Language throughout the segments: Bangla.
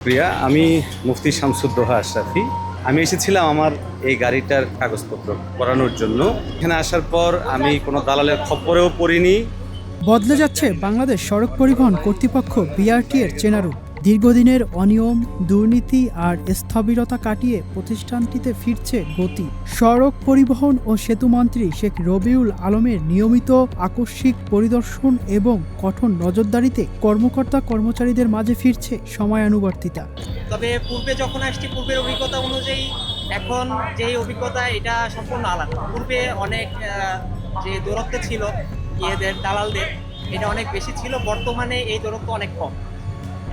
প্রিয়া, আমি মুফতি শামসুদ্দোহা আশরাফি। আমি এসেছিলাম আমার এই গাড়িটার কাগজপত্র করানোর জন্য। এখানে আসার পর আমি কোনো দালালের খপ্পরেও পড়িনি। বদলে যাচ্ছে বাংলাদেশ সড়ক পরিবহন কর্তৃপক্ষ বিআরটি এর চেনা রূপ। দীর্ঘদিনের অনিয়ম, দুর্নীতি আর স্থবিরতা কাটিয়ে প্রতিষ্ঠানটিতে ফিরছে গতি। সড়ক পরিবহন ও সেতু মন্ত্রী শেখ রবিউল আলমের নিয়মিত আকস্মিক পরিদর্শন এবং কঠোর নজরদারিতে কর্মকর্তা কর্মচারীদের মাঝে ফিরছে সময়ানুবর্তিতা। তবে পূর্বে যখন আসছি, পূর্বের অভিজ্ঞতা অনুযায়ী এখন যে অভিজ্ঞতা এটা সম্পূর্ণ আলাদা। পূর্বে অনেক যে দূরত্ব ছিল দালালদের, এটা অনেক বেশি ছিল। বর্তমানে এই দূরত্ব অনেক কম।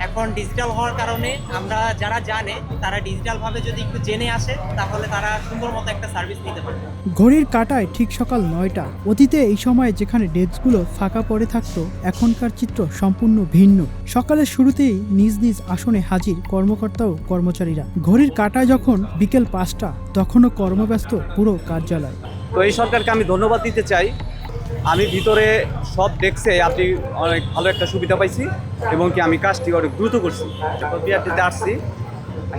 এখন ডিজিটাল হওয়ার কারণে আমরা যারা জানে তারা ডিজিটালভাবে যদি একটু জেনে আসে তাহলে তারা সুন্দর মতো একটা সার্ভিস নিতে পারবে। ঘড়ির কাঁটায় ঠিক সকাল ৯টা। অতীতে এই সময়ে যেখানে ডেস্কগুলো ফাঁকা পড়ে থাকতো, এখনকার চিত্র সম্পূর্ণ ভিন্ন। সকালের শুরুতেই নিজ নিজ আসনে হাজির কর্মকর্তা ও কর্মচারীরা। ঘড়ির কাঁটায় যখন বিকেল ৫টা, তখনও কর্মব্যস্ত পুরো কার্যালয়। তো এই সরকারকে আমি ধন্যবাদ দিতে চাই। আমি ভিতরে সব ডেস্কে আপনি অনেক ভালো একটা সুবিধা পাইছি এবং কি আমি কাজটি অনেক দ্রুত করছি। যখন বিআরটিতে আসছি,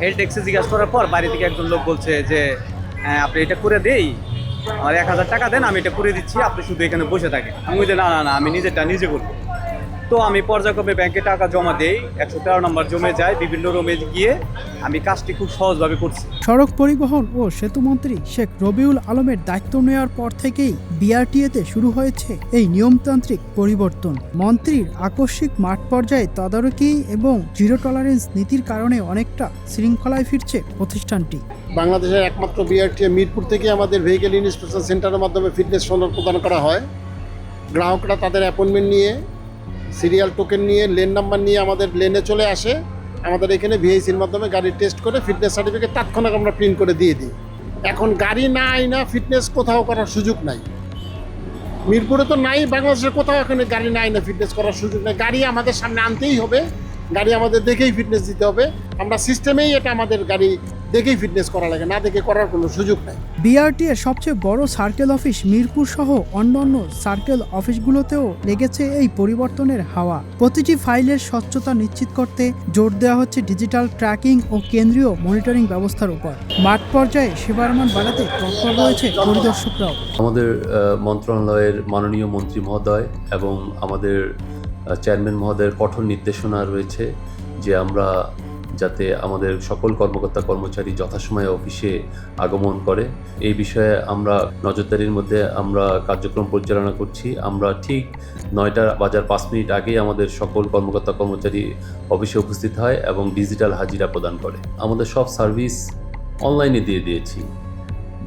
হেল্প ডেস্কে জিজ্ঞাসা করার পর বাইরে থেকে একজন লোক বলছে যে আপনি এটা করে দেই, আমার ১,০০০ টাকা দেন, আমি এটা করে দিচ্ছি, আপনি শুধু এখানে বসে থাকেন। আমি বলছি না না না, আমি নিজেরটা নিজে করবো। তো আমি পর্যায়ক্রমে ব্যাংকে টাকা জমা দেই, ১১৩ নম্বর জমে যায়, বিভিন্ন রুমে গিয়ে আমি কাজটি খুব সহজভাবে করছি। সড়ক পরিবহন ও সেতু মন্ত্রী শেখ রবিউল আলমের দায়িত্ব নেওয়ার পর থেকেই বিআরটিএতে শুরু হয়েছে এই নিয়মতান্ত্রিক পরিবর্তন। মন্ত্রীর আকস্মিক মাঠ পর্যায়ে তদারকি এবং জিরো টলারেন্স নীতির কারণে অনেকটা শৃঙ্খলায় ফিরছে প্রতিষ্ঠানটি। বাংলাদেশের একমাত্র বিআরটিএ মিরপুর থেকে আমাদের ভেহিকেল ইন্সপেকশন সেন্টারের মাধ্যমে ফিটনেস সনদ প্রদান করা হয়। গ্রাহকরা তাদের অ্যাপয়েন্টমেন্ট নিয়ে, সিরিয়াল টোকেন নিয়ে, লেন নাম্বার নিয়ে আমাদের লেনে চলে আসে। আমাদের এখানে ভিআইসির মাধ্যমে গাড়ি টেস্ট করে ফিটনেস সার্টিফিকেট তাৎক্ষণিক আমরা প্রিন্ট করে দিয়ে দিই। এখন গাড়ি না আইনা ফিটনেস কোথাও করার সুযোগ নাই। মিরপুরে তো নাই, বাংলাদেশের কোথাও এখানে গাড়ি না আইনা ফিটনেস করার সুযোগ নাই। গাড়ি আমাদের সামনে আনতেই হবে, গাড়ি আমাদের দেখেই ফিটনেস দিতে হবে। আমরা সিস্টেমেই এটা আমাদের গাড়ি দেখেই ফিটনেস করা লাগে, না দেখে করার কোনো সুযোগ নাই। বিআরটি এর সবচেয়ে বড় সার্কেল অফিস মিরপুর সহ অন্যান্য সার্কেল অফিসগুলোতেও লেগেছে এই পরিবর্তনের হাওয়া। প্রতিটি ফাইলের স্বচ্ছতা নিশ্চিত করতে জোর দেওয়া হচ্ছে ডিজিটাল ট্র্যাকিং ও কেন্দ্রীয় মনিটরিং ব্যবস্থার উপর। মাঠ পর্যায়ে সেবার মান বাড়াতে তৎপর রয়েছে পরিদর্শকরাও। আমাদের মন্ত্রণালয়ের মাননীয় মন্ত্রী মহোদয় এবং আমাদের চেয়ারম্যান মহোদয়ের কঠোর নির্দেশনা রয়েছে যে আমরা যাতে আমাদের সকল কর্মকর্তা কর্মচারী যথাসময়ে অফিসে আগমন করে, এই বিষয়ে আমরা নজরদারির মধ্যে আমরা কার্যক্রম পরিচালনা করছি। আমরা ঠিক ৯টা বাজার ৫ মিনিট আগেই আমাদের সকল কর্মকর্তা কর্মচারী অফিসে উপস্থিত হয় এবং ডিজিটাল হাজিরা প্রদান করে। আমাদের সব সার্ভিস অনলাইনে দিয়ে দিয়েছি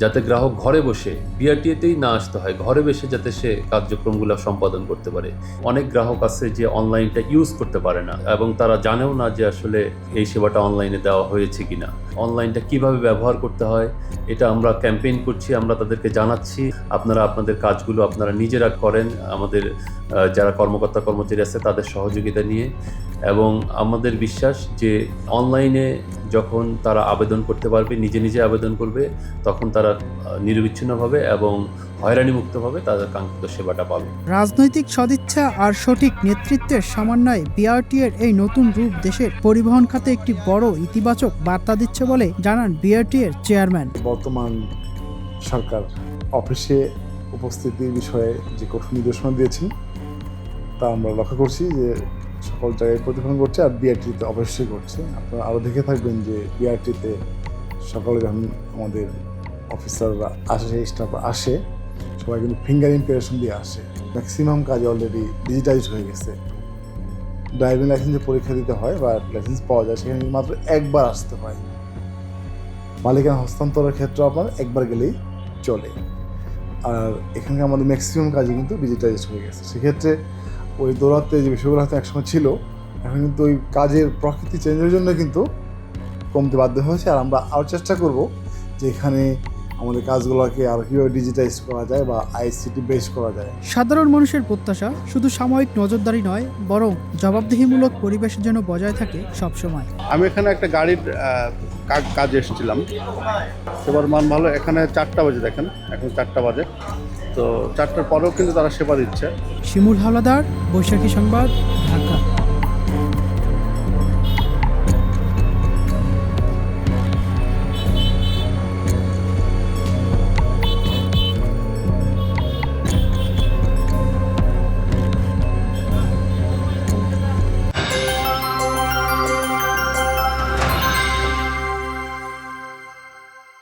যাতে গ্রাহক ঘরে বসে বিআরটিএতেই না আসতে হয়, ঘরে বসে যাতে সে কার্যক্রমগুলো সম্পাদন করতে পারে। অনেক গ্রাহক আছে যে অনলাইনটা ইউজ করতে পারে না এবং তারা জানেও না যে আসলে এই সেবাটা অনলাইনে দেওয়া হয়েছে কিনা, অনলাইনটা কিভাবে ব্যবহার করতে হয়। এটা আমরা ক্যাম্পেইন করছি, আমরা তাদেরকে জানাচ্ছি আপনারা আপনাদের কাজগুলো আপনারা নিজেরা করেন, আমাদের যারা কর্মকর্তা কর্মচারী আছে তাদের সহযোগিতা নিয়ে। এবং আমাদের বিশ্বাস যে অনলাইনে যখন তারা আবেদন করতে পারবে, নিজে নিজে আবেদন করবে, তখন তারা নিরবিচ্ছিন্নভাবে এবং হয়রানিমুক্তভাবে তাদের কাঙ্ক্ষিত সেবাটা পাবে। রাজনৈতিক সদিচ্ছা আর সঠিক নেতৃত্বের সমন্বয়ে বিআরটি এর এই নতুন রূপ দেশের পরিবহন খাতে একটি বড় ইতিবাচক বার্তা দিচ্ছে বলে জানান বিআরটি এর চেয়ারম্যান। বর্তমান সরকার অফিসে উপস্থিতির বিষয়ে যে কঠোর নির্দেশনা দিয়েছেন তা আমরা লক্ষ্য করছি যে সকল জায়গায় প্রতিফলন করছে, আর বিআরটিতে অবশ্যই করছে। আপনারা আরও দেখে থাকবেন যে বিআরটিতে সকালে যখন আমাদের অফিসাররা আসে, স্টাফরা আসে, সবাই কিন্তু ফিঙ্গার ইম্প্রেশন দিয়ে আসে। ম্যাক্সিমাম কাজ অলরেডি ডিজিটাইজড হয়ে গেছে। ড্রাইভিং লাইসেন্সের পরীক্ষা দিতে হয় বা লাইসেন্স পাওয়া যায়, সেখানে মাত্র একবার আসতে হয়। মালিকানা হস্তান্তরের ক্ষেত্রে আপনার একবার গেলেই চলে। আর এখানে আমাদের ম্যাক্সিমাম কাজই কিন্তু ডিজিটাইজড হয়ে গেছে। সেক্ষেত্রে ওই দৌড়াতে যে বিষয়গুলো হয়তো একসময় ছিল, এখন কিন্তু ওই কাজের প্রকৃতি চেঞ্জের জন্য কিন্তু কমতে বাধ্য হয়েছে। আর আমরা আরও চেষ্টা করব যে এখানে আমাদের কাজগুলোকে আর কীভাবে ডিজিটাইজ করা যায় বা আইসিটি বেস করা যায়। সাধারণ মানুষের প্রত্যাশা শুধু সাময়িক নজরদারি নয়, বরং জবাবদিহিমূলক পরিবেশের জন্য বজায় থাকে সবসময়। আমি এখানে একটা গাড়ির কাজে এসেছিলাম, সেবার মান ভালো। এখানে 4টা বাজে, দেখেন এখন 4টা বাজে, তো 4টার পরেও কিন্তু তারা সেবা দিচ্ছে। শিমুল হাওলাদার, বৈশাখী সংবাদ, ঢাকা।